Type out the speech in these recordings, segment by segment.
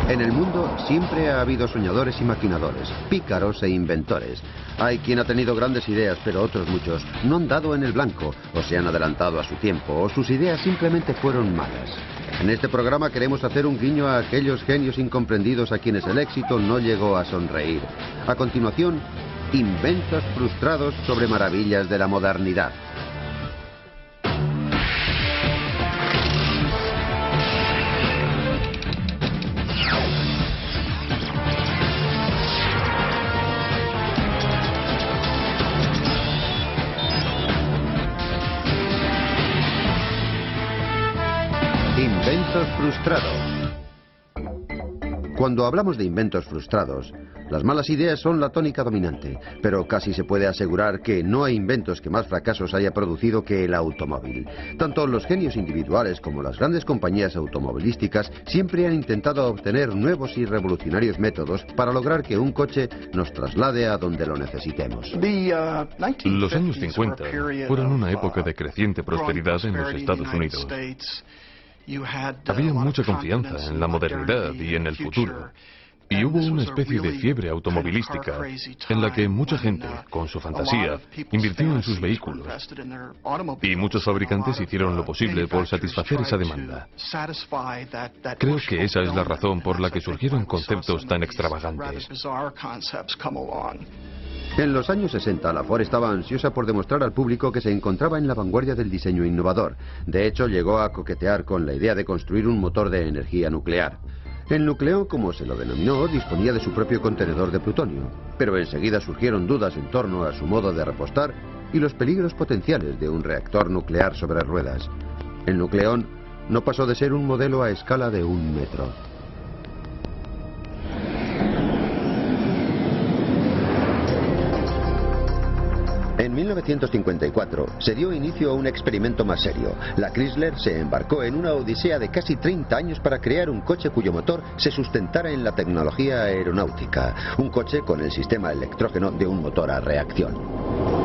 En el mundo siempre ha habido soñadores y maquinadores, pícaros e inventores. Hay quien ha tenido grandes ideas, pero otros muchos no han dado en el blanco, o se han adelantado a su tiempo, o sus ideas simplemente fueron malas. En este programa queremos hacer un guiño a aquellos genios incomprendidos a quienes el éxito no llegó a sonreír. A continuación, inventos frustrados sobre maravillas de la modernidad. Inventos frustrados. Cuando hablamos de inventos frustrados, las malas ideas son la tónica dominante, pero casi se puede asegurar que no hay inventos que más fracasos haya producido que el automóvil. Tanto los genios individuales como las grandes compañías automovilísticas siempre han intentado obtener nuevos y revolucionarios métodos para lograr que un coche nos traslade a donde lo necesitemos. Los años 50 fueron una época de creciente prosperidad en los Estados Unidos. Había mucha confianza en la modernidad y en el futuro. Y hubo una especie de fiebre automovilística en la que mucha gente, con su fantasía, invirtió en sus vehículos. Y muchos fabricantes hicieron lo posible por satisfacer esa demanda. Creo que esa es la razón por la que surgieron conceptos tan extravagantes. En los años 60, la Ford estaba ansiosa por demostrar al público que se encontraba en la vanguardia del diseño innovador. De hecho, llegó a coquetear con la idea de construir un motor de energía nuclear. El núcleo, como se lo denominó, disponía de su propio contenedor de plutonio, pero enseguida surgieron dudas en torno a su modo de repostar y los peligros potenciales de un reactor nuclear sobre ruedas. El Nucleón no pasó de ser un modelo a escala de 1 metro. En 1954 se dio inicio a un experimento más serio. La Chrysler se embarcó en una odisea de casi 30 años para crear un coche cuyo motor se sustentara en la tecnología aeronáutica. Un coche con el sistema electrógeno de un motor a reacción.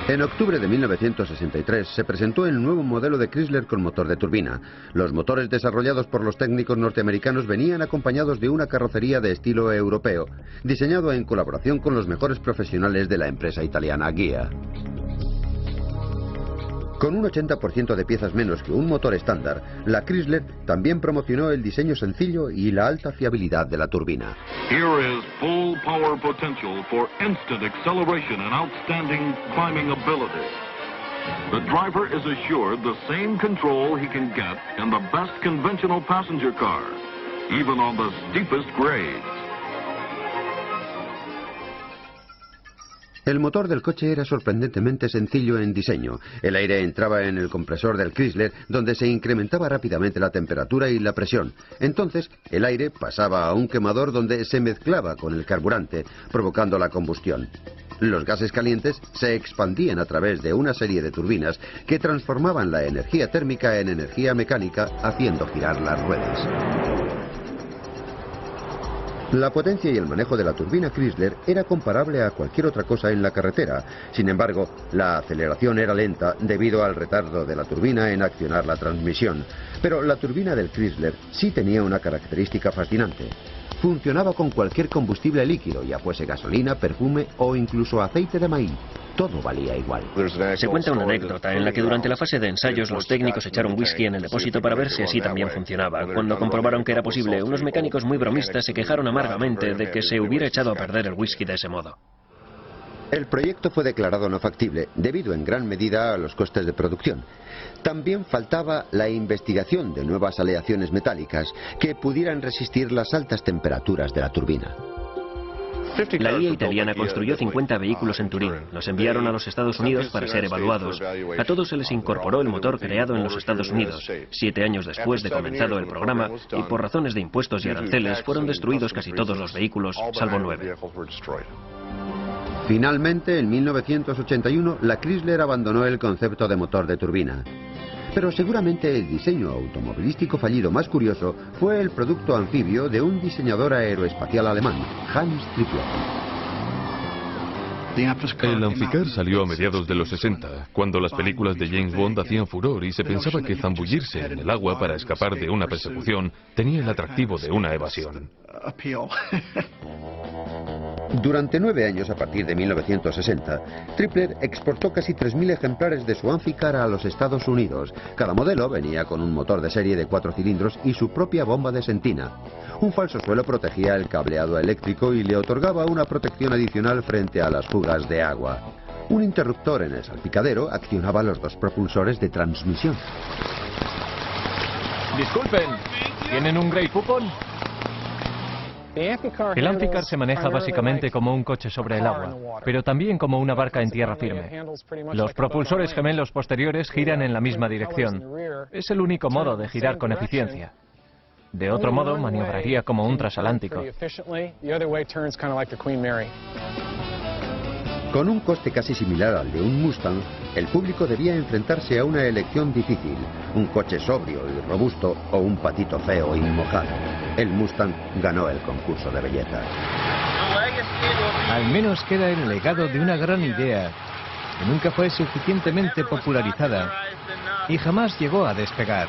En octubre de 1963 se presentó el nuevo modelo de Chrysler con motor de turbina. Los motores desarrollados por los técnicos norteamericanos venían acompañados de una carrocería de estilo europeo, diseñado en colaboración con los mejores profesionales de la empresa italiana Ghia. Con un 80% de piezas menos que un motor estándar, la Chrysler también promocionó el diseño sencillo y la alta fiabilidad de la turbina. Here is full power potential for instant acceleration and outstanding climbing ability. The driver is assured the same control he can get in the best conventional passenger car, even on the steepest grades. El motor del coche era sorprendentemente sencillo en diseño. El aire entraba en el compresor del Chrysler, donde se incrementaba rápidamente la temperatura y la presión. Entonces, el aire pasaba a un quemador donde se mezclaba con el carburante, provocando la combustión. Los gases calientes se expandían a través de una serie de turbinas que transformaban la energía térmica en energía mecánica, haciendo girar las ruedas. La potencia y el manejo de la turbina Chrysler era comparable a cualquier otra cosa en la carretera. Sin embargo, la aceleración era lenta debido al retardo de la turbina en accionar la transmisión. Pero la turbina del Chrysler sí tenía una característica fascinante. Funcionaba con cualquier combustible líquido, ya fuese gasolina, perfume o incluso aceite de maíz. Todo valía igual. Se cuenta una anécdota en la que durante la fase de ensayos los técnicos echaron whisky en el depósito para ver si así también funcionaba. Cuando comprobaron que era posible, unos mecánicos muy bromistas se quejaron amargamente de que se hubiera echado a perder el whisky de ese modo. El proyecto fue declarado no factible, debido en gran medida a los costes de producción. También faltaba la investigación de nuevas aleaciones metálicas que pudieran resistir las altas temperaturas de la turbina. La Ghia italiana construyó 50 vehículos en Turín. Los enviaron a los Estados Unidos para ser evaluados. A todos se les incorporó el motor creado en los Estados Unidos. 7 años después de comenzado el programa, y por razones de impuestos y aranceles, fueron destruidos casi todos los vehículos, salvo 9. Finalmente, en 1981, la Chrysler abandonó el concepto de motor de turbina. Pero seguramente el diseño automovilístico fallido más curioso fue el producto anfibio de un diseñador aeroespacial alemán, Hans Trippel. El Amphicar salió a mediados de los 60, cuando las películas de James Bond hacían furor y se pensaba que zambullirse en el agua para escapar de una persecución tenía el atractivo de una evasión. Durante 9 años, a partir de 1960, Tripler exportó casi 3.000 ejemplares de su Amphicar a los Estados Unidos. Cada modelo venía con un motor de serie de 4 cilindros y su propia bomba de sentina. Un falso suelo protegía el cableado eléctrico y le otorgaba una protección adicional frente a las fugas de agua. Un interruptor en el salpicadero accionaba los 2 propulsores de transmisión. Disculpen, ¿tienen un Grey Poupon? El Amphicar se maneja básicamente como un coche sobre el agua, pero también como una barca en tierra firme. Los propulsores gemelos posteriores giran en la misma dirección. Es el único modo de girar con eficiencia. De otro modo, maniobraría como un transatlántico. Con un coste casi similar al de un Mustang, el público debía enfrentarse a una elección difícil: un coche sobrio y robusto o un patito feo y mojado. El Mustang ganó el concurso de belleza. Al menos queda el legado de una gran idea que nunca fue suficientemente popularizada y jamás llegó a despegar.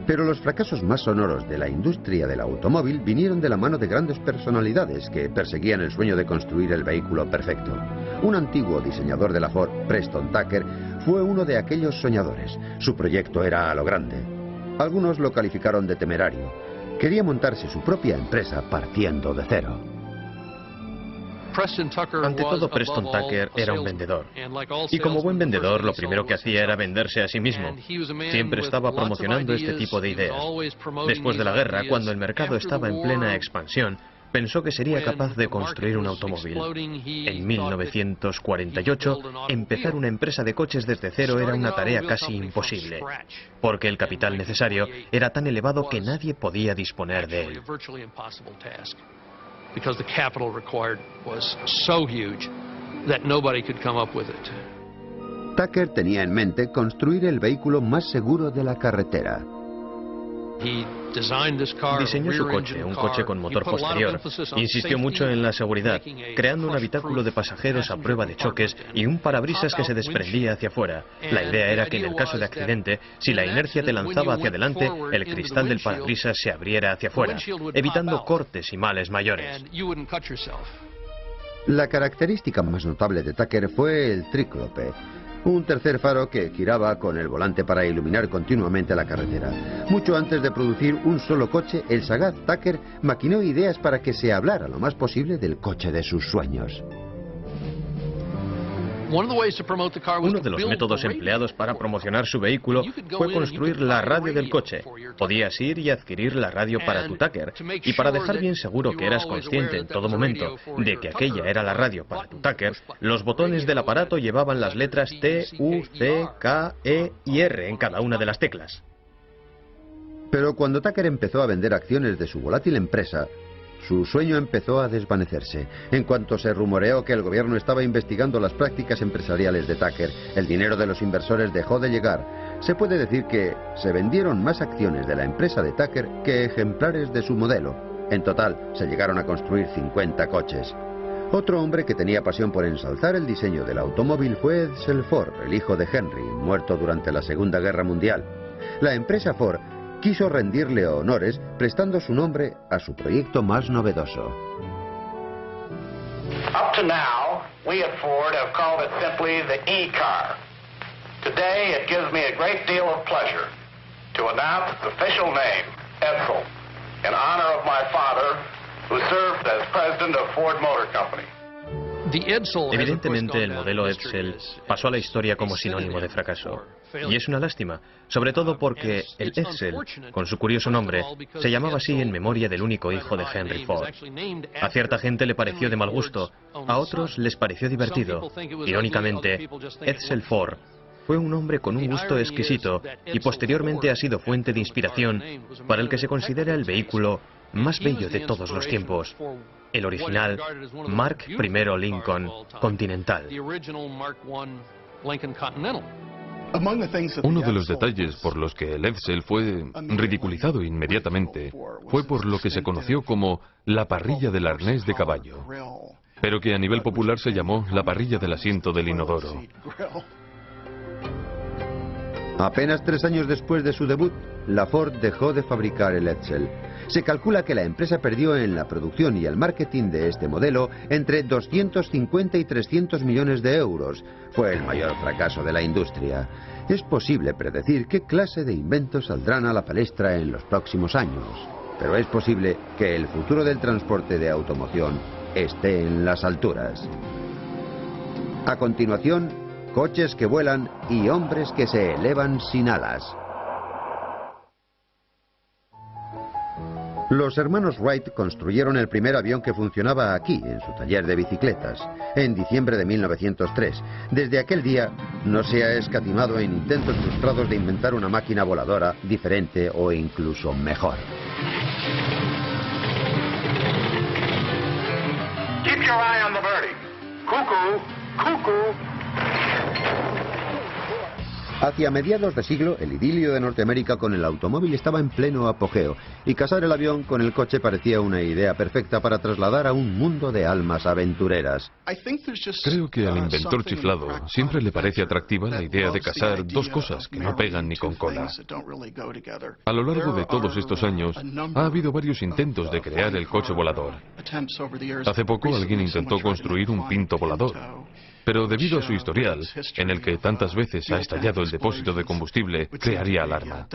Pero los fracasos más sonoros de la industria del automóvil vinieron de la mano de grandes personalidades que perseguían el sueño de construir el vehículo perfecto. Un antiguo diseñador de la Ford, Preston Tucker, fue uno de aquellos soñadores. Su proyecto era a lo grande. Algunos lo calificaron de temerario. Quería montarse su propia empresa partiendo de cero. Ante todo, Preston Tucker era un vendedor. Y como buen vendedor, lo primero que hacía era venderse a sí mismo. Siempre estaba promocionando este tipo de ideas. Después de la guerra, cuando el mercado estaba en plena expansión, pensó que sería capaz de construir un automóvil. En 1948, empezar una empresa de coches desde cero era una tarea casi imposible, porque el capital necesario era tan elevado que nadie podía disponer de él. Because the capital required was so huge that nobody could come up with it. Tucker tenía en mente construir el vehículo más seguro de la carretera. Diseñó su coche, un coche con motor posterior. Insistió mucho en la seguridad, creando un habitáculo de pasajeros a prueba de choques y un parabrisas que se desprendía hacia afuera. La idea era que en el caso de accidente, si la inercia te lanzaba hacia adelante, el cristal del parabrisas se abriera hacia afuera, evitando cortes y males mayores. La característica más notable de Tucker fue el tríclope, un tercer faro que giraba con el volante para iluminar continuamente la carretera. Mucho antes de producir un solo coche, el sagaz Tucker maquinó ideas para que se hablara lo más posible del coche de sus sueños. Uno de los métodos empleados para promocionar su vehículo fue construir la radio del coche. Podías ir y adquirir la radio para tu Tucker, y para dejar bien seguro que eras consciente en todo momento de que aquella era la radio para tu Tucker, los botones del aparato llevaban las letras T, U, C, K, E y R en cada una de las teclas. Pero cuando Tucker empezó a vender acciones de su volátil empresa, su sueño empezó a desvanecerse. En cuanto se rumoreó que el gobierno estaba investigando las prácticas empresariales de Tucker, el dinero de los inversores dejó de llegar. Se puede decir que se vendieron más acciones de la empresa de Tucker que ejemplares de su modelo. En total, se llegaron a construir 50 coches. Otro hombre que tenía pasión por ensalzar el diseño del automóvil fue Edsel Ford, el hijo de Henry, muerto durante la Segunda Guerra Mundial. La empresa Ford quiso rendirle honores prestando su nombre a su proyecto más novedoso. Up to now, we at Ford have called it simply the E-Car. Today, it gives me a great deal of pleasure to announce its official name, Edsel, in honor of my father, who served as president of Ford Motor Company. Evidentemente, el modelo Edsel pasó a la historia como sinónimo de fracaso. Y es una lástima, sobre todo porque el Edsel, con su curioso nombre, se llamaba así en memoria del único hijo de Henry Ford. A cierta gente le pareció de mal gusto, a otros les pareció divertido. Irónicamente, Edsel Ford fue un hombre con un gusto exquisito y posteriormente ha sido fuente de inspiración para el que se considera el vehículo más bello de todos los tiempos, el original Mark I Lincoln Continental. Uno de los detalles por los que el Edsel fue ridiculizado inmediatamente fue por lo que se conoció como la parrilla del arnés de caballo, pero que a nivel popular se llamó la parrilla del asiento del inodoro. Apenas 3 años después de su debut, la Ford dejó de fabricar el Edsel. Se calcula que la empresa perdió en la producción y el marketing de este modelo entre 250 y 300 millones de euros. Fue el mayor fracaso de la industria. Es posible predecir qué clase de inventos saldrán a la palestra en los próximos años. Pero es posible que el futuro del transporte de automoción esté en las alturas. A continuación, coches que vuelan y hombres que se elevan sin alas. Los hermanos Wright construyeron el primer avión que funcionaba aquí, en su taller de bicicletas, en diciembre de 1903. Desde aquel día no se ha escatimado en intentos frustrados de inventar una máquina voladora diferente o incluso mejor. Keep your eye on the birdie. Cuckoo, cuckoo. Hacia mediados de siglo, el idilio de Norteamérica con el automóvil estaba en pleno apogeo, y casar el avión con el coche parecía una idea perfecta para trasladar a un mundo de almas aventureras. Creo que al inventor chiflado siempre le parece atractiva la idea de casar dos cosas que no pegan ni con cola. A lo largo de todos estos años, ha habido varios intentos de crear el coche volador. Hace poco alguien intentó construir un Pinto volador, pero debido a su historial, en el que tantas veces ha estallado el depósito de combustible, crearía alarma.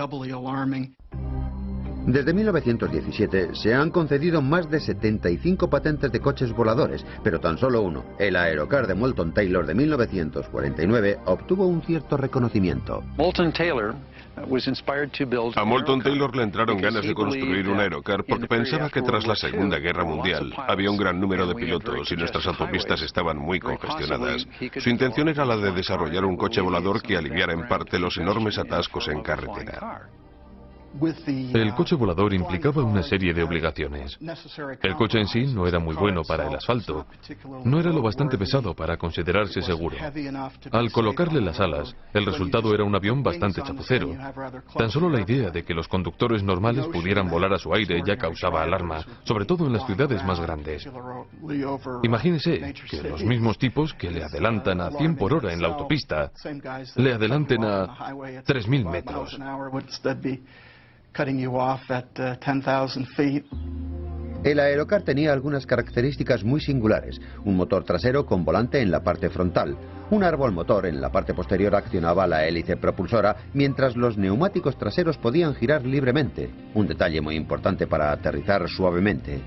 Desde 1917 se han concedido más de 75 patentes de coches voladores, pero tan solo uno, el Aerocar de Moulton Taylor de 1949, obtuvo un cierto reconocimiento. A Moulton Taylor le entraron ganas de construir un Aerocar porque pensaba que tras la Segunda Guerra Mundial había un gran número de pilotos y nuestras autopistas estaban muy congestionadas. Su intención era la de desarrollar un coche volador que aliviara en parte los enormes atascos en carretera. El coche volador implicaba una serie de obligaciones. El coche en sí no era muy bueno para el asfalto. No era lo bastante pesado para considerarse seguro. Al colocarle las alas, el resultado era un avión bastante chapucero. Tan solo la idea de que los conductores normales pudieran volar a su aire ya causaba alarma, sobre todo en las ciudades más grandes. Imagínese que los mismos tipos que le adelantan a 100 por hora en la autopista, le adelanten a 3.000 metros. El Aerocar tenía algunas características muy singulares. Un motor trasero con volante en la parte frontal. Un árbol motor en la parte posterior accionaba la hélice propulsora, mientras los neumáticos traseros podían girar libremente. Un detalle muy importante para aterrizar suavemente.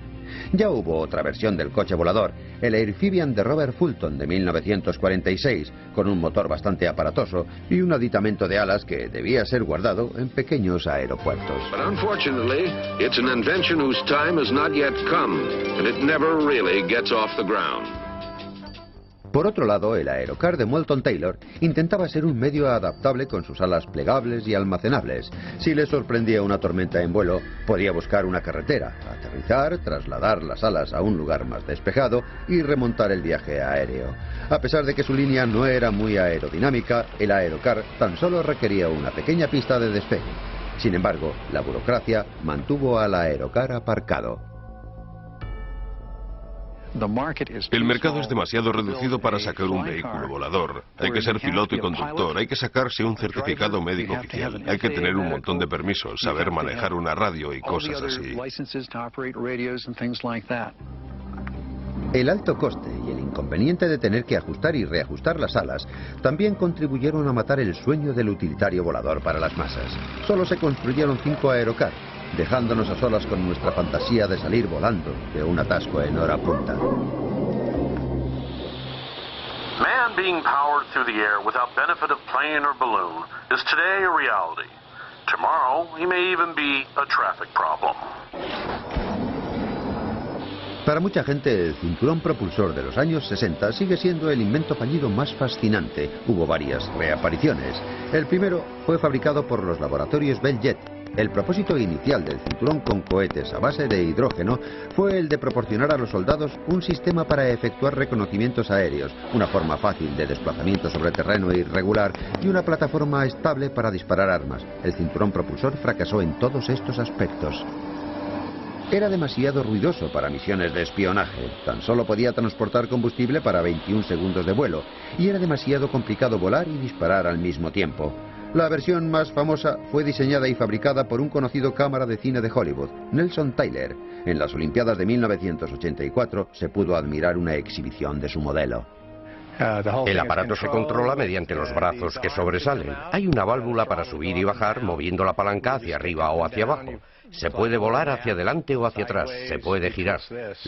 Ya hubo otra versión del coche volador, el Airphibian de Robert Fulton de 1946, con un motor bastante aparatoso y un aditamento de alas que debía ser guardado en pequeños aeropuertos. But unfortunately, it's an invention whose time has not yet come, and it never really gets off the ground. Por otro lado, el Aerocar de Moulton Taylor intentaba ser un medio adaptable con sus alas plegables y almacenables. Si le sorprendía una tormenta en vuelo, podía buscar una carretera, aterrizar, trasladar las alas a un lugar más despejado y remontar el viaje aéreo. A pesar de que su línea no era muy aerodinámica, el Aerocar tan solo requería una pequeña pista de despegue. Sin embargo, la burocracia mantuvo al Aerocar aparcado. El mercado es demasiado reducido para sacar un vehículo volador. Hay que ser piloto y conductor, hay que sacarse un certificado médico oficial, hay que tener un montón de permisos, saber manejar una radio y cosas así. El alto coste y el inconveniente de tener que ajustar y reajustar las alas también contribuyeron a matar el sueño del utilitario volador para las masas. Solo se construyeron 5 Aerocar, dejándonos a solas con nuestra fantasía de salir volando de un atasco en hora punta. Man being powered through the air without benefit of plane or balloon is today a reality. Tomorrow, he may even be a traffic problem. Para mucha gente, el cinturón propulsor de los años 60 sigue siendo el invento fallido más fascinante. Hubo varias reapariciones. El primero fue fabricado por los laboratorios Bell Jet El propósito inicial del cinturón con cohetes a base de hidrógeno fue el de proporcionar a los soldados un sistema para efectuar reconocimientos aéreos, una forma fácil de desplazamiento sobre terreno irregular y una plataforma estable para disparar armas. El cinturón propulsor fracasó en todos estos aspectos. Era demasiado ruidoso para misiones de espionaje, tan solo podía transportar combustible para 21 segundos de vuelo, y era demasiado complicado volar y disparar al mismo tiempo. La versión más famosa fue diseñada y fabricada por un conocido cámara de cine de Hollywood, Nelson Tyler. En las Olimpiadas de 1984 se pudo admirar una exhibición de su modelo. El aparato se controla mediante los brazos que sobresalen. Hay una válvula para subir y bajar moviendo la palanca hacia arriba o hacia abajo. Se puede volar hacia adelante o hacia atrás, se puede girar.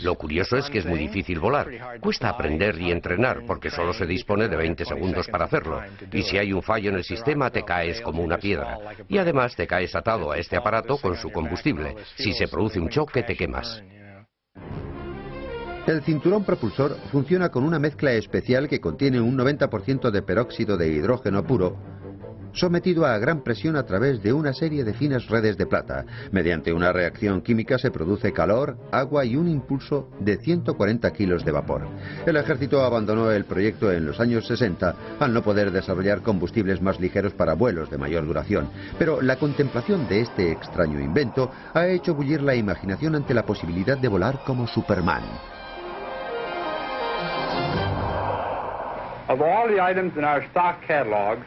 Lo curioso es que es muy difícil volar. Cuesta aprender y entrenar porque solo se dispone de 20 segundos para hacerlo. Y si hay un fallo en el sistema te caes como una piedra. Y además te caes atado a este aparato con su combustible. Si se produce un choque te quemas. El cinturón propulsor funciona con una mezcla especial que contiene un 90% de peróxido de hidrógeno puro, sometido a gran presión a través de una serie de finas redes de plata. Mediante una reacción química se produce calor, agua y un impulso de 140 kilos de vapor. El ejército abandonó el proyecto en los años 60 al no poder desarrollar combustibles más ligeros para vuelos de mayor duración. Pero la contemplación de este extraño invento ha hecho bullir la imaginación ante la posibilidad de volar como Superman. Of all the items in our stock catalog,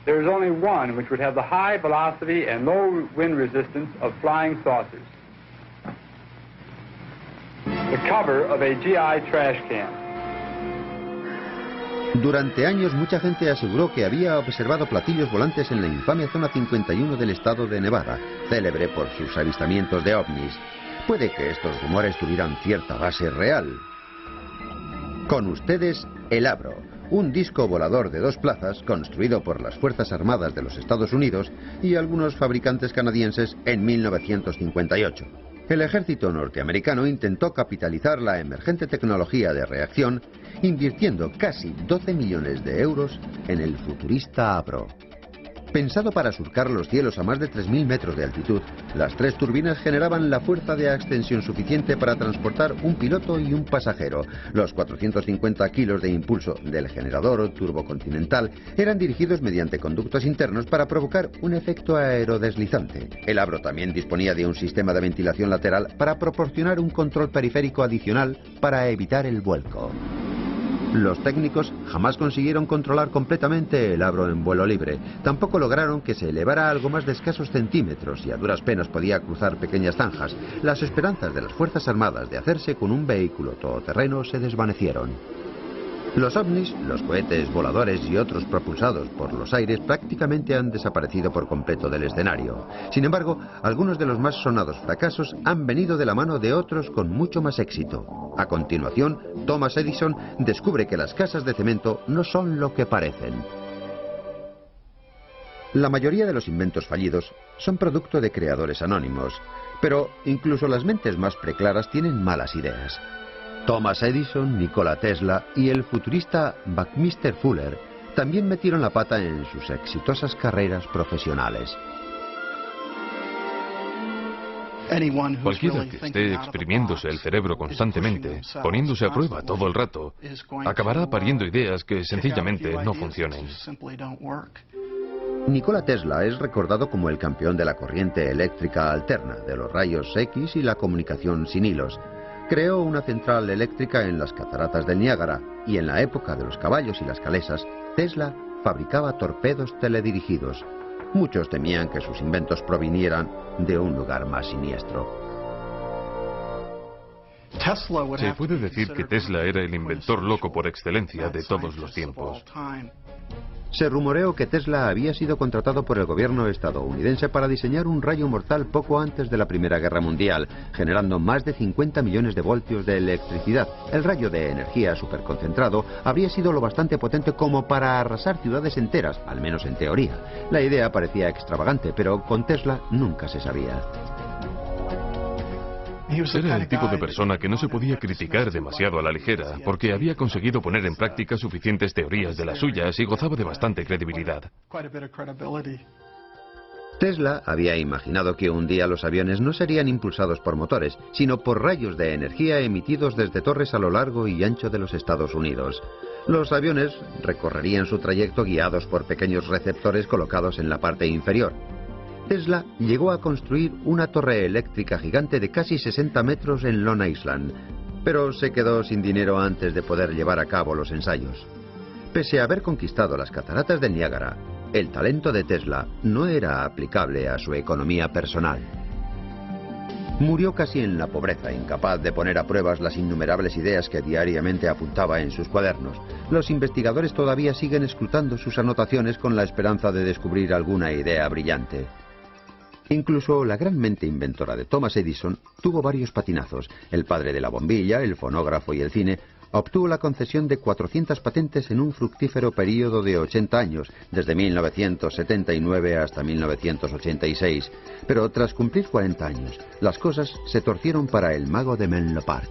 there is only one which would have the high velocity and low wind resistance of flying saucers. The cover of a GI trash can. Durante años mucha gente aseguró que había observado platillos volantes en la infame zona 51 del estado de Nevada, célebre por sus avistamientos de ovnis. Puede que estos rumores tuvieran cierta base real. Con ustedes, el Avro, un disco volador de 2 plazas construido por las Fuerzas Armadas de los Estados Unidos y algunos fabricantes canadienses en 1958. El ejército norteamericano intentó capitalizar la emergente tecnología de reacción invirtiendo casi 12 millones de euros en el futurista Avro. Pensado para surcar los cielos a más de 3.000 metros de altitud, las 3 turbinas generaban la fuerza de ascensión suficiente para transportar un piloto y un pasajero. Los 450 kilos de impulso del generador turbocontinental eran dirigidos mediante conductos internos para provocar un efecto aerodeslizante. El Avro también disponía de un sistema de ventilación lateral para proporcionar un control periférico adicional para evitar el vuelco. Los técnicos jamás consiguieron controlar completamente el Avro en vuelo libre. Tampoco lograron que se elevara algo más de escasos centímetros y a duras penas podía cruzar pequeñas zanjas. Las esperanzas de las Fuerzas Armadas de hacerse con un vehículo todoterreno se desvanecieron. Los ovnis, los cohetes voladores y otros propulsados por los aires prácticamente han desaparecido por completo del escenario. Sin embargo, algunos de los más sonados fracasos han venido de la mano de otros con mucho más éxito. A continuación, Thomas Edison descubre que las casas de cemento no son lo que parecen. La mayoría de los inventos fallidos son producto de creadores anónimos, pero incluso las mentes más preclaras tienen malas ideas. Thomas Edison, Nikola Tesla y el futurista Buckminster Fuller también metieron la pata en sus exitosas carreras profesionales. Cualquiera que esté exprimiéndose el cerebro constantemente, poniéndose a prueba todo el rato, acabará pariendo ideas que sencillamente no funcionen. Nikola Tesla es recordado como el campeón de la corriente eléctrica alterna, de los rayos X y la comunicación sin hilos. Creó una central eléctrica en las cataratas del Niágara y en la época de los caballos y las calesas, Tesla fabricaba torpedos teledirigidos. Muchos temían que sus inventos provinieran de un lugar más siniestro. Se puede decir que Tesla era el inventor loco por excelencia de todos los tiempos. Se rumoreó que Tesla había sido contratado por el gobierno estadounidense para diseñar un rayo mortal poco antes de la Primera Guerra Mundial, generando más de 50 millones de voltios de electricidad. El rayo de energía superconcentrado habría sido lo bastante potente como para arrasar ciudades enteras, al menos en teoría. La idea parecía extravagante, pero con Tesla nunca se sabía. Era el tipo de persona que no se podía criticar demasiado a la ligera, porque había conseguido poner en práctica suficientes teorías de las suyas y gozaba de bastante credibilidad. Tesla había imaginado que un día los aviones no serían impulsados por motores, sino por rayos de energía emitidos desde torres a lo largo y ancho de los Estados Unidos. Los aviones recorrerían su trayecto guiados por pequeños receptores colocados en la parte inferior. Tesla llegó a construir una torre eléctrica gigante de casi 60 metros en Long Island, pero se quedó sin dinero antes de poder llevar a cabo los ensayos. Pese a haber conquistado las cataratas del Niágara, el talento de Tesla no era aplicable a su economía personal. Murió casi en la pobreza, incapaz de poner a prueba las innumerables ideas que diariamente apuntaba en sus cuadernos. Los investigadores todavía siguen escrutando sus anotaciones con la esperanza de descubrir alguna idea brillante. Incluso la gran mente inventora de Thomas Edison tuvo varios patinazos. El padre de la bombilla, el fonógrafo y el cine obtuvo la concesión de 400 patentes en un fructífero período de 80 años, desde 1979 hasta 1986. Pero tras cumplir 40 años, las cosas se torcieron para el mago de Menlo Park.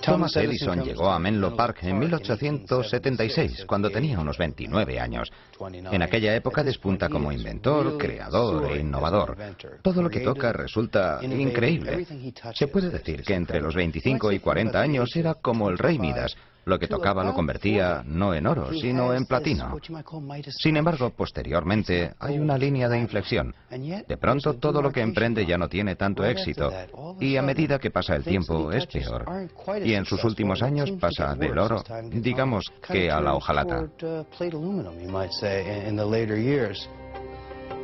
Thomas Edison llegó a Menlo Park en 1876, cuando tenía unos 29 años. En aquella época despunta como inventor, creador e innovador. Todo lo que toca resulta increíble. Se puede decir que entre los 25 y 40 años era como el rey Midas. Lo que tocaba lo convertía no en oro, sino en platino. Sin embargo, posteriormente hay una línea de inflexión. De pronto todo lo que emprende ya no tiene tanto éxito, y a medida que pasa el tiempo es peor. Y en sus últimos años pasa del oro, digamos que a la hojalata.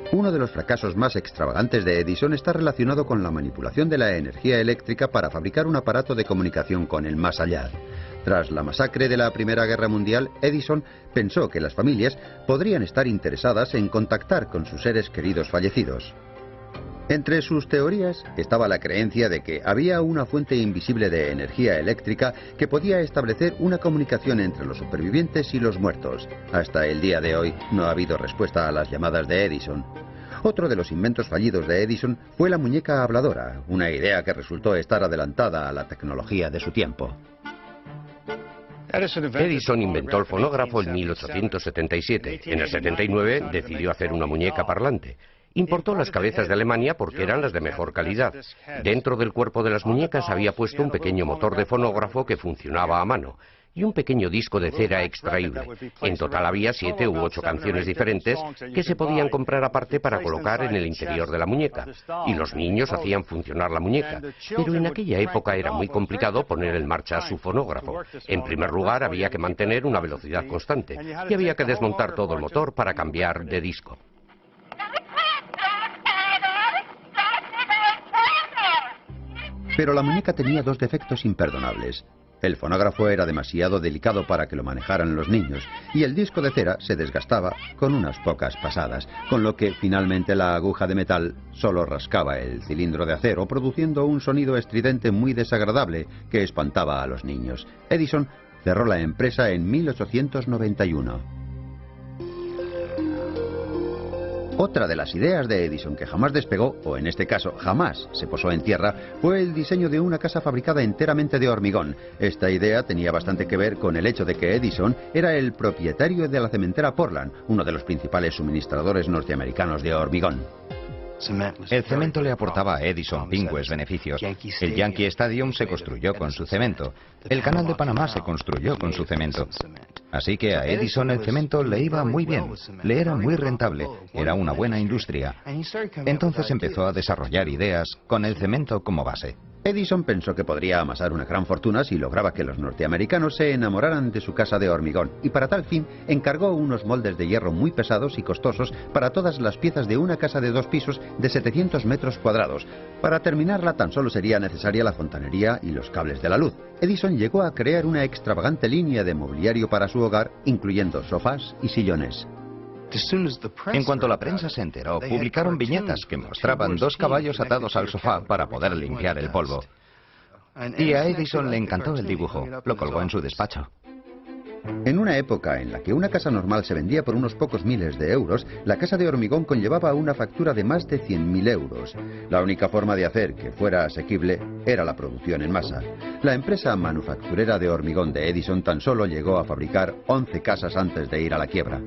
Uno de los fracasos más extravagantes de Edison está relacionado con la manipulación de la energía eléctrica para fabricar un aparato de comunicación con el más allá. Tras la masacre de la Primera Guerra Mundial, Edison pensó que las familias podrían estar interesadas en contactar con sus seres queridos fallecidos. Entre sus teorías estaba la creencia de que había una fuente invisible de energía eléctrica que podía establecer una comunicación entre los supervivientes y los muertos. Hasta el día de hoy no ha habido respuesta a las llamadas de Edison. Otro de los inventos fallidos de Edison fue la muñeca habladora, una idea que resultó estar adelantada a la tecnología de su tiempo. Edison inventó el fonógrafo en 1877. En el 79 decidió hacer una muñeca parlante. Importó las cabezas de Alemania porque eran las de mejor calidad. Dentro del cuerpo de las muñecas había puesto un pequeño motor de fonógrafo que funcionaba a mano y un pequeño disco de cera extraíble. En total había 7 u 8 canciones diferentes que se podían comprar aparte para colocar en el interior de la muñeca. Y los niños hacían funcionar la muñeca. Pero en aquella época era muy complicado poner en marcha su fonógrafo. En primer lugar había que mantener una velocidad constante y había que desmontar todo el motor para cambiar de disco. Pero la muñeca tenía dos defectos imperdonables. El fonógrafo era demasiado delicado para que lo manejaran los niños, y el disco de cera se desgastaba con unas pocas pasadas, con lo que finalmente la aguja de metal solo rascaba el cilindro de acero, produciendo un sonido estridente muy desagradable que espantaba a los niños. Edison cerró la empresa en 1891. Otra de las ideas de Edison que jamás despegó, o en este caso jamás se posó en tierra, fue el diseño de una casa fabricada enteramente de hormigón. Esta idea tenía bastante que ver con el hecho de que Edison era el propietario de la cementera Portland, uno de los principales suministradores norteamericanos de hormigón. El cemento le aportaba a Edison pingües beneficios. El Yankee Stadium se construyó con su cemento. El Canal de Panamá se construyó con su cemento. Así que a Edison el cemento le iba muy bien, le era muy rentable, era una buena industria. Entonces empezó a desarrollar ideas con el cemento como base. Edison pensó que podría amasar una gran fortuna si lograba que los norteamericanos se enamoraran de su casa de hormigón, y para tal fin encargó unos moldes de hierro muy pesados y costosos para todas las piezas de una casa de 2 pisos de 700 metros cuadrados. Para terminarla tan solo sería necesaria la fontanería y los cables de la luz. Edison llegó a crear una extravagante línea de mobiliario para su hogar, incluyendo sofás y sillones. En cuanto la prensa se enteró, publicaron viñetas que mostraban 2 caballos atados al sofá para poder limpiar el polvo. Y a Edison le encantó el dibujo, lo colgó en su despacho. En una época en la que una casa normal se vendía por unos pocos miles de euros, la casa de hormigón conllevaba una factura de más de 100.000 euros. La única forma de hacer que fuera asequible era la producción en masa. La empresa manufacturera de hormigón de Edison tan solo llegó a fabricar 11 casas antes de ir a la quiebra.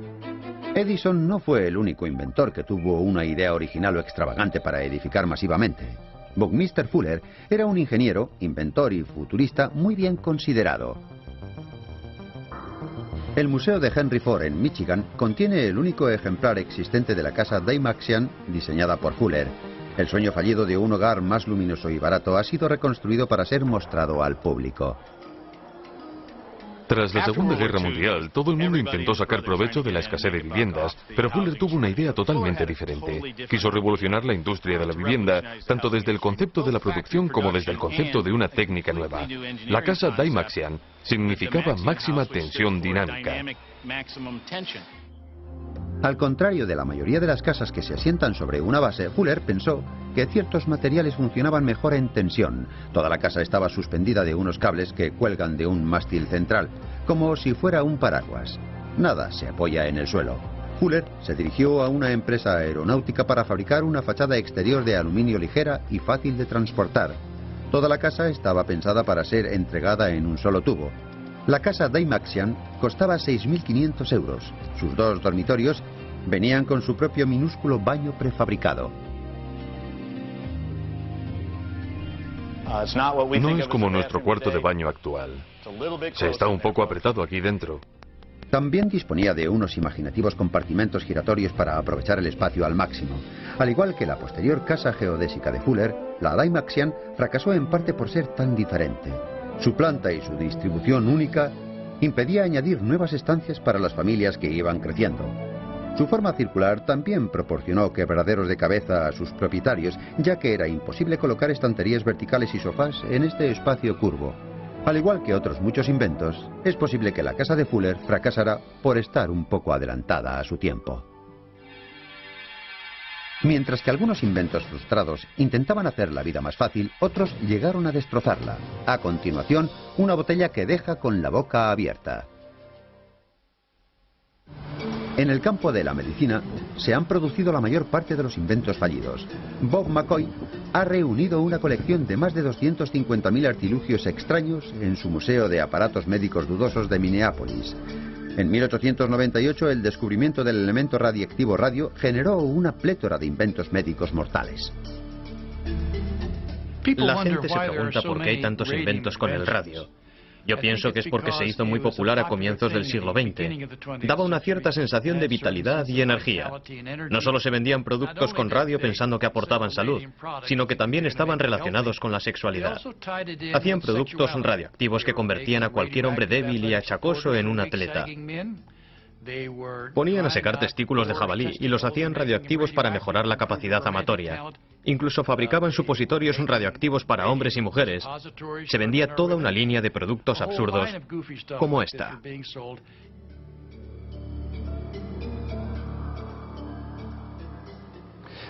Edison no fue el único inventor que tuvo una idea original o extravagante para edificar masivamente. Buckminster Fuller era un ingeniero, inventor y futurista muy bien considerado. El Museo de Henry Ford en Michigan contiene el único ejemplar existente de la casa Dymaxion diseñada por Fuller. El sueño fallido de un hogar más luminoso y barato ha sido reconstruido para ser mostrado al público. Tras la Segunda Guerra Mundial, todo el mundo intentó sacar provecho de la escasez de viviendas, pero Fuller tuvo una idea totalmente diferente. Quiso revolucionar la industria de la vivienda, tanto desde el concepto de la producción como desde el concepto de una técnica nueva. La casa Dymaxion significaba máxima tensión dinámica. Al contrario de la mayoría de las casas que se asientan sobre una base, Fuller pensó que ciertos materiales funcionaban mejor en tensión. Toda la casa estaba suspendida de unos cables que cuelgan de un mástil central, como si fuera un paraguas. Nada se apoya en el suelo. Fuller se dirigió a una empresa aeronáutica para fabricar una fachada exterior de aluminio ligera y fácil de transportar. Toda la casa estaba pensada para ser entregada en un solo tubo. La casa Dymaxion costaba 6.500 euros. Sus 2 dormitorios venían con su propio minúsculo baño prefabricado. No es como nuestro cuarto de baño actual. Se está un poco apretado aquí dentro. También disponía de unos imaginativos compartimentos giratorios para aprovechar el espacio al máximo. Al igual que la posterior casa geodésica de Fuller, la Dymaxion fracasó en parte por ser tan diferente. Su planta y su distribución única impedía añadir nuevas estancias para las familias que iban creciendo. Su forma circular también proporcionó quebraderos de cabeza a sus propietarios, ya que era imposible colocar estanterías verticales y sofás en este espacio curvo. Al igual que otros muchos inventos, es posible que la casa de Fuller fracasara por estar un poco adelantada a su tiempo. Mientras que algunos inventos frustrados intentaban hacer la vida más fácil, otros llegaron a destrozarla. A continuación, una botella que deja con la boca abierta. En el campo de la medicina se han producido la mayor parte de los inventos fallidos. Bob McCoy ha reunido una colección de más de 250.000 artilugios extraños en su Museo de Aparatos Médicos Dudosos de Minneapolis. En 1898 el descubrimiento del elemento radiactivo radio generó una plétora de inventos médicos mortales. La gente se pregunta por qué hay tantos inventos con el radio. Yo pienso que es porque se hizo muy popular a comienzos del siglo XX. Daba una cierta sensación de vitalidad y energía. No solo se vendían productos con radio pensando que aportaban salud, sino que también estaban relacionados con la sexualidad. Hacían productos radioactivos que convertían a cualquier hombre débil y achacoso en un atleta. Ponían a secar testículos de jabalí y los hacían radioactivos para mejorar la capacidad amatoria. Incluso fabricaban supositorios radioactivos para hombres y mujeres. Se vendía toda una línea de productos absurdos como esta.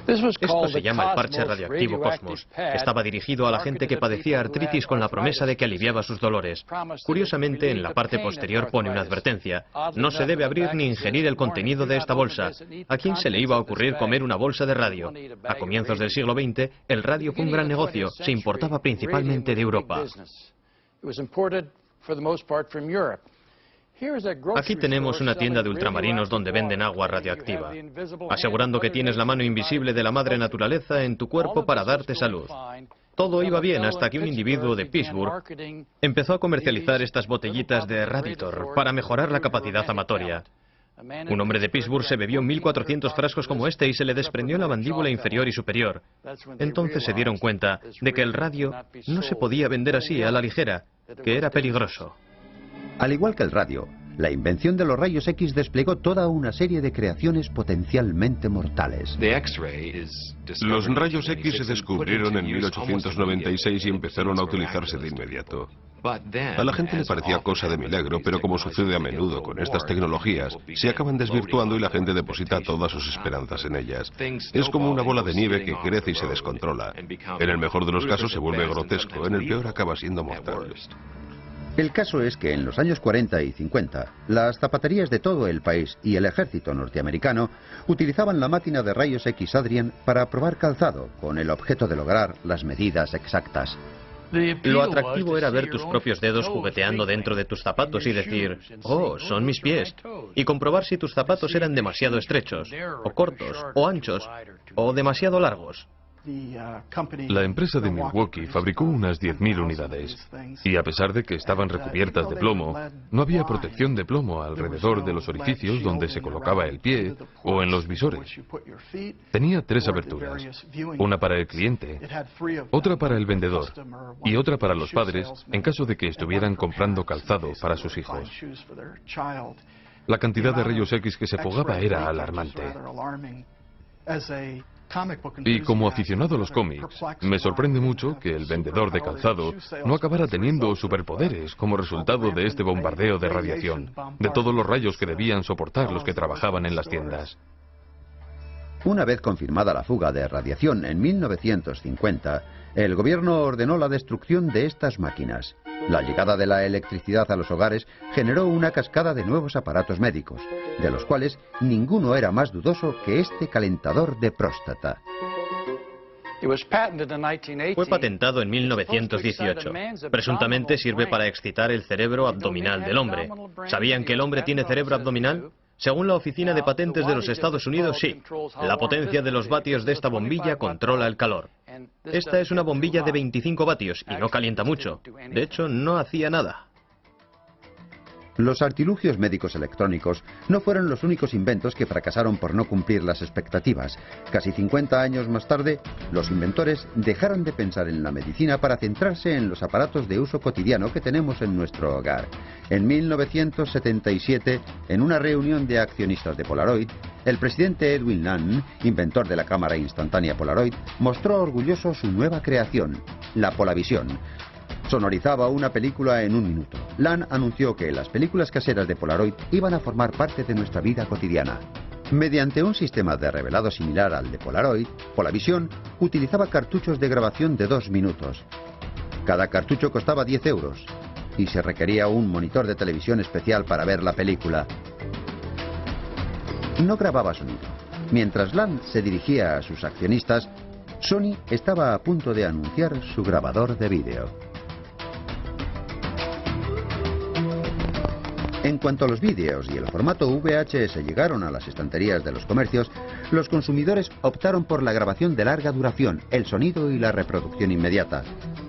Esto se llama el parche radioactivo Cosmos. Estaba dirigido a la gente que padecía artritis con la promesa de que aliviaba sus dolores. Curiosamente, en la parte posterior pone una advertencia. No se debe abrir ni ingerir el contenido de esta bolsa. ¿A quién se le iba a ocurrir comer una bolsa de radio? A comienzos del siglo XX, el radio fue un gran negocio. Se importaba principalmente de Europa. Aquí tenemos una tienda de ultramarinos donde venden agua radioactiva, asegurando que tienes la mano invisible de la madre naturaleza en tu cuerpo para darte salud. Todo iba bien hasta que un individuo de Pittsburgh empezó a comercializar estas botellitas de Raditor para mejorar la capacidad amatoria. Un hombre de Pittsburgh se bebió 1.400 frascos como este y se le desprendió la mandíbula inferior y superior. Entonces se dieron cuenta de que el radio no se podía vender así a la ligera, que era peligroso. Al igual que el radio, la invención de los rayos X desplegó toda una serie de creaciones potencialmente mortales. Los rayos X se descubrieron en 1896 y empezaron a utilizarse de inmediato. A la gente le parecía cosa de milagro, pero como sucede a menudo con estas tecnologías, se acaban desvirtuando y la gente deposita todas sus esperanzas en ellas. Es como una bola de nieve que crece y se descontrola. En el mejor de los casos se vuelve grotesco, en el peor acaba siendo mortal. El caso es que en los años 40 y 50, las zapaterías de todo el país y el ejército norteamericano utilizaban la máquina de rayos X Adrian para probar calzado, con el objeto de lograr las medidas exactas. Lo atractivo era ver tus propios dedos jugueteando dentro de tus zapatos y decir, oh, son mis pies, y comprobar si tus zapatos eran demasiado estrechos, o cortos, o anchos, o demasiado largos. La empresa de Milwaukee fabricó unas 10.000 unidades, y a pesar de que estaban recubiertas de plomo, no había protección de plomo alrededor de los orificios donde se colocaba el pie o en los visores. Tenía 3 aberturas, una para el cliente, otra para el vendedor y otra para los padres en caso de que estuvieran comprando calzado para sus hijos. La cantidad de rayos X que se fugaba era alarmante. Y como aficionado a los cómics, me sorprende mucho que el vendedor de calzado no acabara teniendo superpoderes como resultado de este bombardeo de radiación, de todos los rayos que debían soportar los que trabajaban en las tiendas. Una vez confirmada la fuga de radiación en 1950, el gobierno ordenó la destrucción de estas máquinas. La llegada de la electricidad a los hogares generó una cascada de nuevos aparatos médicos, de los cuales ninguno era más dudoso que este calentador de próstata. Fue patentado en 1918. Presuntamente sirve para excitar el cerebro abdominal del hombre. ¿Sabían que el hombre tiene cerebro abdominal? Según la Oficina de Patentes de los Estados Unidos, sí. La potencia de los vatios de esta bombilla controla el calor. Esta es una bombilla de 25 vatios y no calienta mucho. De hecho, no hacía nada. Los artilugios médicos electrónicos no fueron los únicos inventos que fracasaron por no cumplir las expectativas. Casi 50 años más tarde, los inventores dejaron de pensar en la medicina para centrarse en los aparatos de uso cotidiano que tenemos en nuestro hogar. En 1977, en una reunión de accionistas de Polaroid, el presidente Edwin Land, inventor de la cámara instantánea Polaroid, mostró orgulloso su nueva creación, la Polavisión. Sonorizaba una película en 1 minuto. Land anunció que las películas caseras de Polaroid iban a formar parte de nuestra vida cotidiana. Mediante un sistema de revelado similar al de Polaroid, Polavisión utilizaba cartuchos de grabación de 2 minutos. Cada cartucho costaba 10 euros y se requería un monitor de televisión especial para ver la película. No grababa sonido. Mientras Land se dirigía a sus accionistas, Sony estaba a punto de anunciar su grabador de vídeo. En cuanto a los vídeos y el formato VHS llegaron a las estanterías de los comercios, los consumidores optaron por la grabación de larga duración, el sonido y la reproducción inmediata.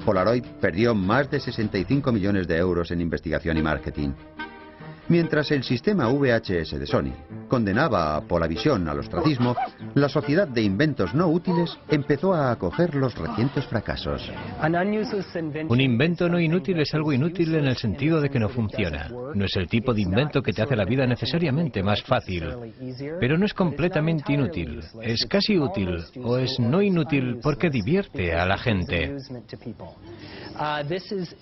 Polaroid perdió más de 65 millones de euros en investigación y marketing. Mientras el sistema VHS de Sony condenaba a Polavisión al ostracismo, la sociedad de inventos no útiles empezó a acoger los recientes fracasos. Un invento no inútil es algo inútil en el sentido de que no funciona. No es el tipo de invento que te hace la vida necesariamente más fácil, pero no es completamente inútil. Es casi útil o es no inútil porque divierte a la gente.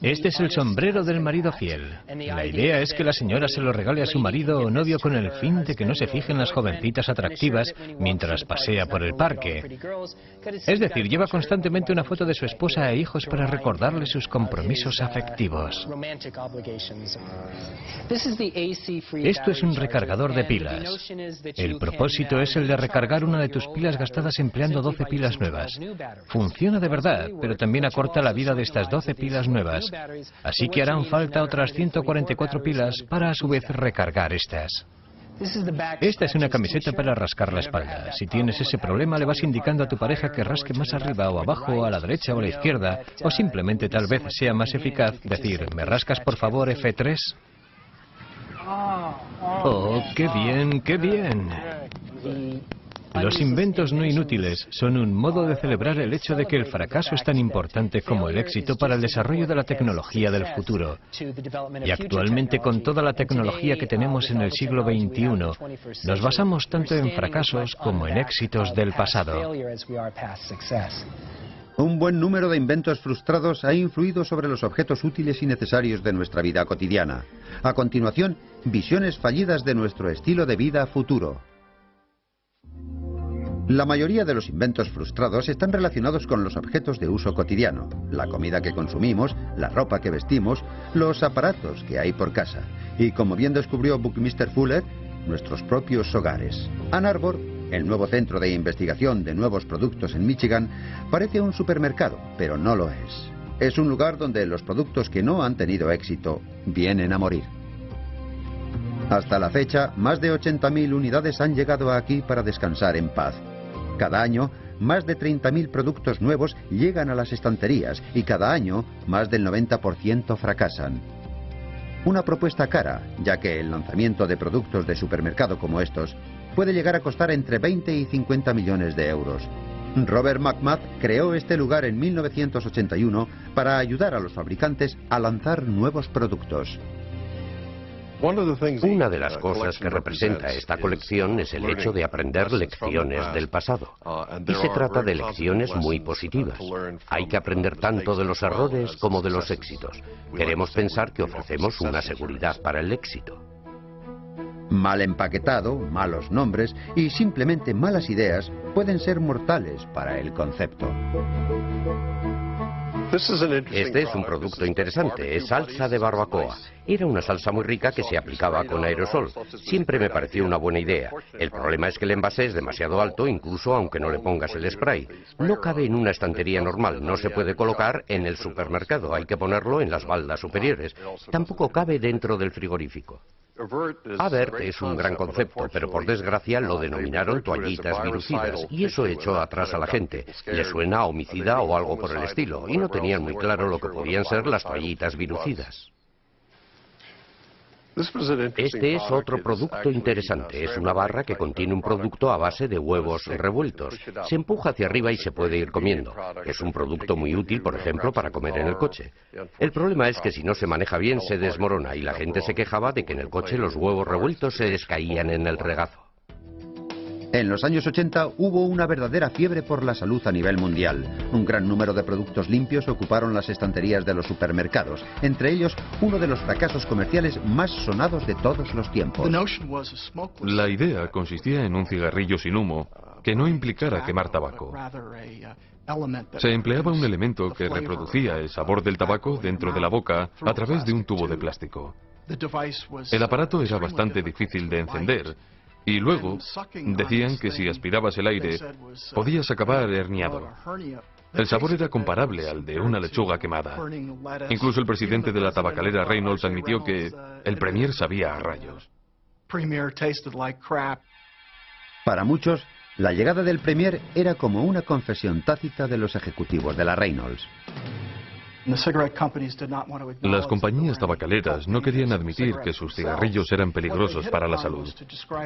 Este es el sombrero del marido fiel. La idea es que la señora se lo regale a su marido o novio con el fin de que no se fijen las jovencitas atractivas mientras pasea por el parque. Es decir, lleva constantemente una foto de su esposa e hijos para recordarle sus compromisos afectivos. Esto es un recargador de pilas. El propósito es el de recargar una de tus pilas gastadas empleando 12 pilas nuevas. Funciona de verdad, pero también acorta la vida de estas 12 pilas nuevas. Así que harán falta otras 144 pilas para a su vez recargar estas. Esta es una camiseta para rascar la espalda. Si tienes ese problema, le vas indicando a tu pareja que rasque más arriba o abajo, a la derecha o a la izquierda, o simplemente tal vez sea más eficaz decir, ¿me rascas por favor F3? ¡Oh, qué bien, qué bien! Los inventos no inútiles son un modo de celebrar el hecho de que el fracaso es tan importante como el éxito para el desarrollo de la tecnología del futuro. Y actualmente, con toda la tecnología que tenemos en el siglo XXI, nos basamos tanto en fracasos como en éxitos del pasado. Un buen número de inventos frustrados ha influido sobre los objetos útiles y necesarios de nuestra vida cotidiana. A continuación, visiones fallidas de nuestro estilo de vida futuro. La mayoría de los inventos frustrados están relacionados con los objetos de uso cotidiano, la comida que consumimos, la ropa que vestimos, los aparatos que hay por casa y, como bien descubrió Buckminster Fuller, nuestros propios hogares. Ann Arbor, el nuevo centro de investigación de nuevos productos en Michigan, parece un supermercado, pero no lo es. Es un lugar donde los productos que no han tenido éxito vienen a morir. Hasta la fecha, más de 80.000 unidades han llegado aquí para descansar en paz. Cada año, más de 30.000 productos nuevos llegan a las estanterías y cada año, más del 90% fracasan. Una propuesta cara, ya que el lanzamiento de productos de supermercado como estos puede llegar a costar entre 20 y 50 millones de euros. Robert McMath creó este lugar en 1981 para ayudar a los fabricantes a lanzar nuevos productos. Una de las cosas que representa esta colección es el hecho de aprender lecciones del pasado. Y se trata de lecciones muy positivas. Hay que aprender tanto de los errores como de los éxitos. Queremos pensar que ofrecemos una seguridad para el éxito. Mal empaquetado, malos nombres y simplemente malas ideas pueden ser mortales para el concepto. Este es un producto interesante, es salsa de barbacoa. Era una salsa muy rica que se aplicaba con aerosol. Siempre me pareció una buena idea. El problema es que el envase es demasiado alto, incluso aunque no le pongas el spray. No cabe en una estantería normal, no se puede colocar en el supermercado, hay que ponerlo en las baldas superiores. Tampoco cabe dentro del frigorífico. Avert es un gran concepto, pero por desgracia lo denominaron toallitas virucidas, y eso echó atrás a la gente. Le suena a homicida o algo por el estilo, y no tenían muy claro lo que podían ser las toallitas virucidas. Este es otro producto interesante. Es una barra que contiene un producto a base de huevos revueltos. Se empuja hacia arriba y se puede ir comiendo. Es un producto muy útil, por ejemplo, para comer en el coche. El problema es que si no se maneja bien se desmorona y la gente se quejaba de que en el coche los huevos revueltos se les caían en el regazo. En los años 80 hubo una verdadera fiebre por la salud a nivel mundial. Un gran número de productos limpios ocuparon las estanterías de los supermercados, entre ellos uno de los fracasos comerciales más sonados de todos los tiempos. La idea consistía en un cigarrillo sin humo que no implicara quemar tabaco. Se empleaba un elemento que reproducía el sabor del tabaco dentro de la boca a través de un tubo de plástico. El aparato era bastante difícil de encender. Y luego decían que si aspirabas el aire, podías acabar herniado. El sabor era comparable al de una lechuga quemada. Incluso el presidente de la tabacalera Reynolds admitió que el Premier sabía a rayos. Para muchos, la llegada del Premier era como una confesión tácita de los ejecutivos de la Reynolds. Las compañías tabacaleras no querían admitir que sus cigarrillos eran peligrosos para la salud.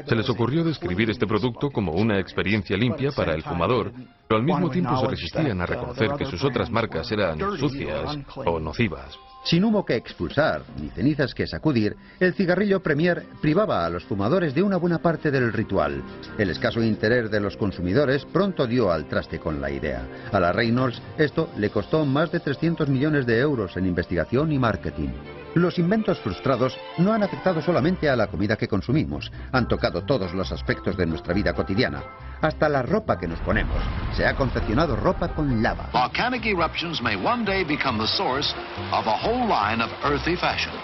Se les ocurrió describir este producto como una experiencia limpia para el fumador, pero al mismo tiempo se resistían a reconocer que sus otras marcas eran sucias o nocivas. Sin humo que expulsar, ni cenizas que sacudir, el cigarrillo Premier privaba a los fumadores de una buena parte del ritual. El escaso interés de los consumidores pronto dio al traste con la idea. A la Reynolds esto le costó más de 300 millones de euros en investigación y marketing. Los inventos frustrados no han afectado solamente a la comida que consumimos, han tocado todos los aspectos de nuestra vida cotidiana. Hasta la ropa que nos ponemos. Se ha confeccionado ropa con lava. Volcanic eruptions may one day become the source of a whole line of earthy fashions.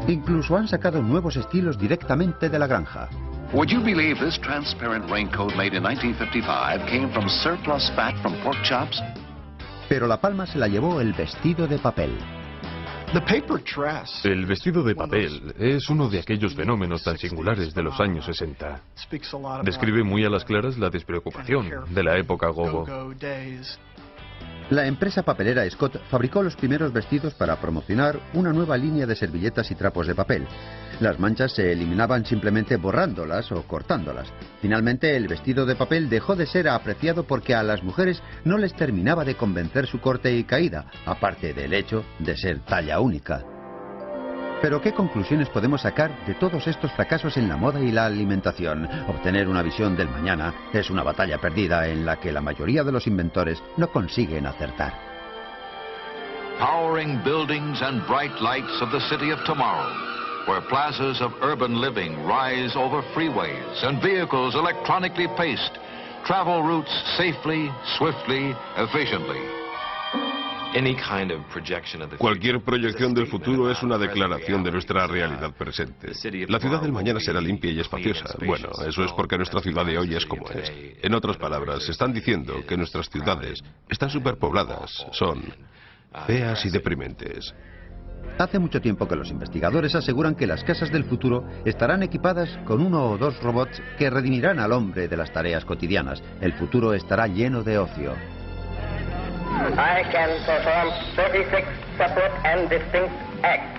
Incluso han sacado nuevos estilos directamente de la granja. Would you believe this transparent raincoat made in 1955 came from surplus fat from pork chops? Pero la palma se la llevó el vestido de papel. El vestido de papel es uno de aquellos fenómenos tan singulares de los años 60. Describe muy a las claras la despreocupación de la época go-go. La empresa papelera Scott fabricó los primeros vestidos para promocionar una nueva línea de servilletas y trapos de papel. Las manchas se eliminaban simplemente borrándolas o cortándolas. Finalmente, el vestido de papel dejó de ser apreciado porque a las mujeres no les terminaba de convencer su corte y caída, aparte del hecho de ser talla única. Pero ¿qué conclusiones podemos sacar de todos estos fracasos en la moda y la alimentación? Obtener una visión del mañana es una batalla perdida en la que la mayoría de los inventores no consiguen acertar. Towering buildings and bright lights of the city of tomorrow, where plazas of urban living rise over freeways and vehicles electronically paced, travel routes safely, swiftly, efficiently. Cualquier proyección del futuro es una declaración de nuestra realidad presente. La ciudad del mañana será limpia y espaciosa. Bueno, eso es porque nuestra ciudad de hoy es como es. En otras palabras, están diciendo que nuestras ciudades están superpobladas, son feas y deprimentes. Hace mucho tiempo que los investigadores aseguran que las casas del futuro estarán equipadas con 1 o 2 robots que redimirán al hombre de las tareas cotidianas. El futuro estará lleno de ocio. I can perform 36 separate and distinct acts.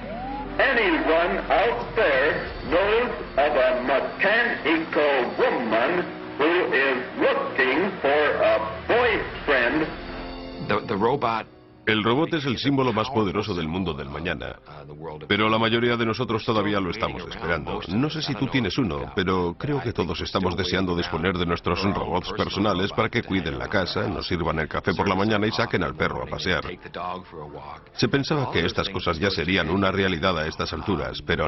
Anyone out there knows of a mechanical woman who is looking for a boyfriend. El robot es el símbolo más poderoso del mundo del mañana, pero la mayoría de nosotros todavía lo estamos esperando. No sé si tú tienes uno, pero creo que todos estamos deseando disponer de nuestros robots personales para que cuiden la casa, nos sirvan el café por la mañana y saquen al perro a pasear. Se pensaba que estas cosas ya serían una realidad a estas alturas, pero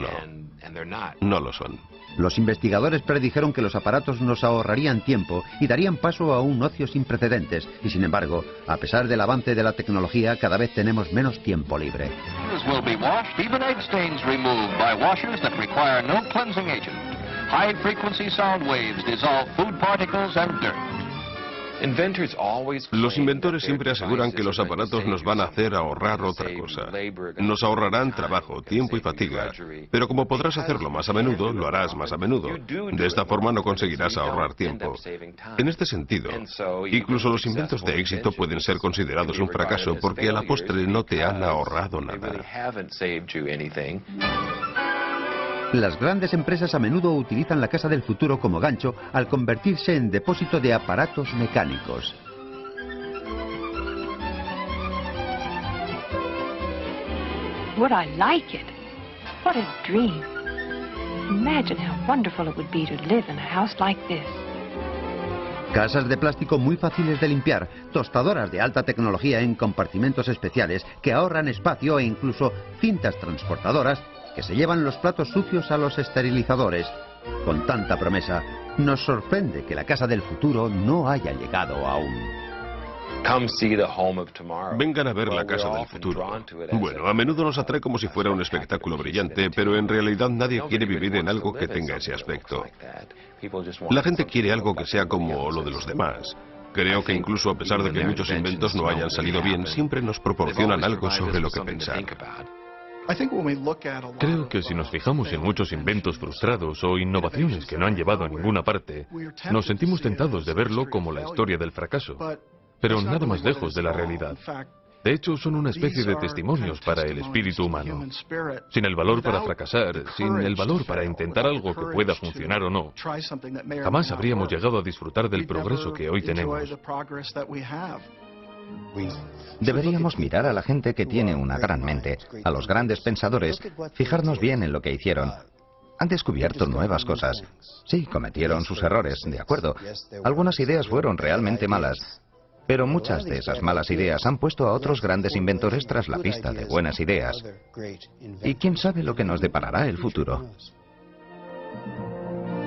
no lo son. Los investigadores predijeron que los aparatos nos ahorrarían tiempo y darían paso a un ocio sin precedentes. Y sin embargo, a pesar del avance de la tecnología, cada vez tenemos menos tiempo libre. Los inventores siempre aseguran que los aparatos nos van a hacer ahorrar otra cosa. Nos ahorrarán trabajo, tiempo y fatiga. Pero como podrás hacerlo más a menudo, lo harás más a menudo. De esta forma no conseguirás ahorrar tiempo. En este sentido, incluso los inventos de éxito pueden ser considerados un fracaso porque a la postre no te han ahorrado nada. Las grandes empresas a menudo utilizan la casa del futuro como gancho al convertirse en depósito de aparatos mecánicos. Would I like it? What a dream. Imagine how wonderful it would be to live in a house like this. Casas de plástico muy fáciles de limpiar, tostadoras de alta tecnología en compartimentos especiales que ahorran espacio e incluso cintas transportadoras que se llevan los platos sucios a los esterilizadores. Con tanta promesa, nos sorprende que la casa del futuro no haya llegado aún. Vengan a ver la casa del futuro. Bueno, a menudo nos atrae como si fuera un espectáculo brillante, pero en realidad nadie quiere vivir en algo que tenga ese aspecto. La gente quiere algo que sea como lo de los demás. Creo que incluso a pesar de que muchos inventos no hayan salido bien, siempre nos proporcionan algo sobre lo que pensar. Creo que si nos fijamos en muchos inventos frustrados o innovaciones que no han llevado a ninguna parte, nos sentimos tentados de verlo como la historia del fracaso, pero nada más lejos de la realidad. De hecho, son una especie de testimonios para el espíritu humano. Sin el valor para fracasar, sin el valor para intentar algo que pueda funcionar o no, jamás habríamos llegado a disfrutar del progreso que hoy tenemos. Deberíamos mirar a la gente que tiene una gran mente, a los grandes pensadores, fijarnos bien en lo que hicieron. Han descubierto nuevas cosas. Sí, cometieron sus errores, de acuerdo. Algunas ideas fueron realmente malas, pero muchas de esas malas ideas han puesto a otros grandes inventores tras la pista de buenas ideas. Y quién sabe lo que nos deparará el futuro.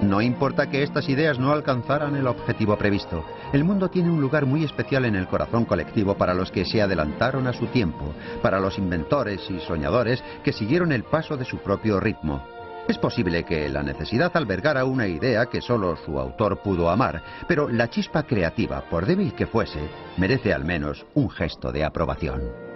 No importa que estas ideas no alcanzaran el objetivo previsto. El mundo tiene un lugar muy especial en el corazón colectivo para los que se adelantaron a su tiempo, para los inventores y soñadores que siguieron el paso de su propio ritmo. Es posible que la necesidad albergara una idea que solo su autor pudo amar, pero la chispa creativa, por débil que fuese, merece al menos un gesto de aprobación.